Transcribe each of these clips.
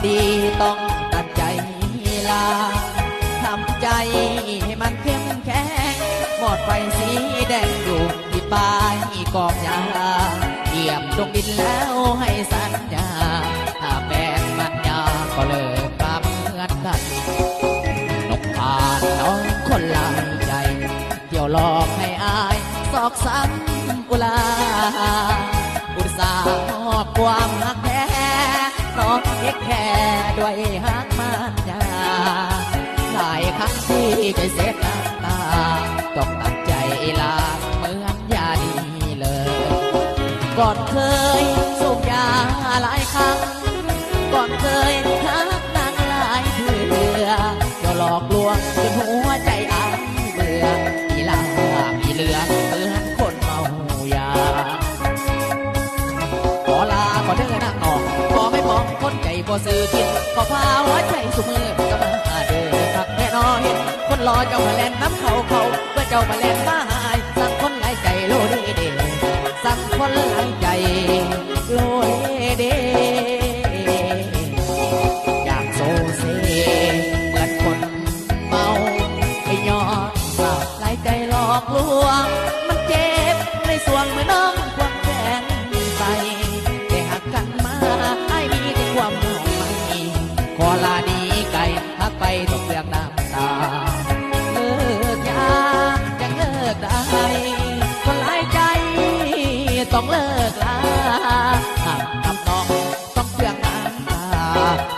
ดีต้องตัดใจลาทำใจให้มันเข้มแข็งหมดไฟสีแดงอยู่ที่ปลายกองยาเหยียบลงดินแล้วให้สัญญาถ้าแฟนมันยาก็เลิกมาเหมือนกันนกผ่านน้องคนลายใจเที่ยวหลอกให้อายซอกซ้ำอุลาอุตส่าห์มอบความหักแท้น้องเอกแค่ด้วยหักมันยาหลายครั้งที่ใจเสียน้ำตาต้องตัดใจลาเหมือนยาดีเลยก่อนเคยสูบยาหลายครั้งก่อนเคยทักนางหลายเถื่อก็หลอกลวงจนหัวใจอ้ายเบื่อมีลามีเหลือเหมือนคนเมายาขอลาขอเดินนั่งนอนขอไม่พองคนใจบ่ซื้อกินขอพาหัวใจสุมือก็มาเดินพักแน่นอนคนรอเจ้ามาแล่นน้ำเขาเพื่อเจ้ามาแล่นมาหายสั่งคนหลายใจโลดีเดสั่งคนหลายใจโลดีเดอยากโซเซเหมือนคนเมาไปย้อนสาวหลายใจหลอกลวงมันเจ็บในสวงเมื่อน้องควงแขนไปได้หักกันมาให้มีแต่ความหอมไม่ขอลาดีไกลหักไปต้องเปลือกน้ำตาเลิกยาจะเลิกได้คนหลายใจต้องเลิกลาหากทำน้องต้องเปลือกน้ำตา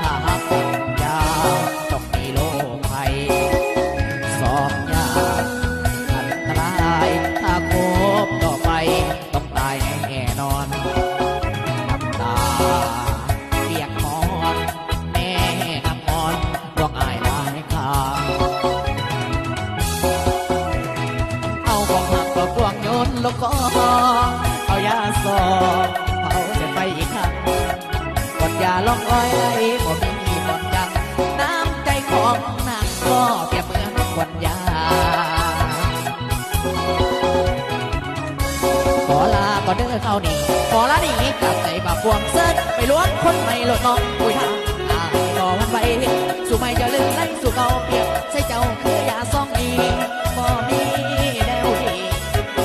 ถ้าหากยาต้องมีโรคภัยสอบยาอันตรายถ้าคบต่อไปต้องตายแน่นอนน้ำตาเปียกมอนแม่น้ำมอนร้องไห้หลายคราเอาของหักกระพวงโยนลงคอเอายาสอบเผาจะไปอีกครั้งกดยาลองอ้อยบ่มีบ่อนยังน้ำใจของนางก็เปรียบเหมือนขวดยาขอลาก็เดินเข้านี่ขอลานี่กลับใจบาปวงเสิร์ชไปล้วงคนไม่หลดน้องอุ้ยทางรอวันไปสู่ไม่จะลืมไล่สู่เก่าเปรียบใส่เจ้าคือยาซองนี้บ่มีแนวดี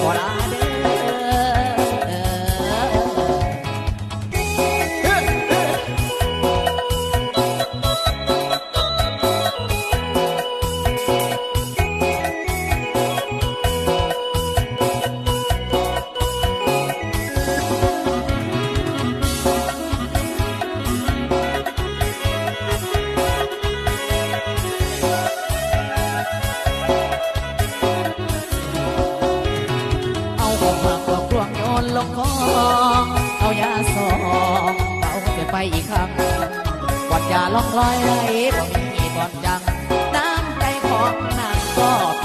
ขอลาเด้ลงคอเอายาสองเอาจะไปอีกครั้งกวาดยาล่องลอยไหลบ่มีบ่อนจังน้ำใจของนางก็เป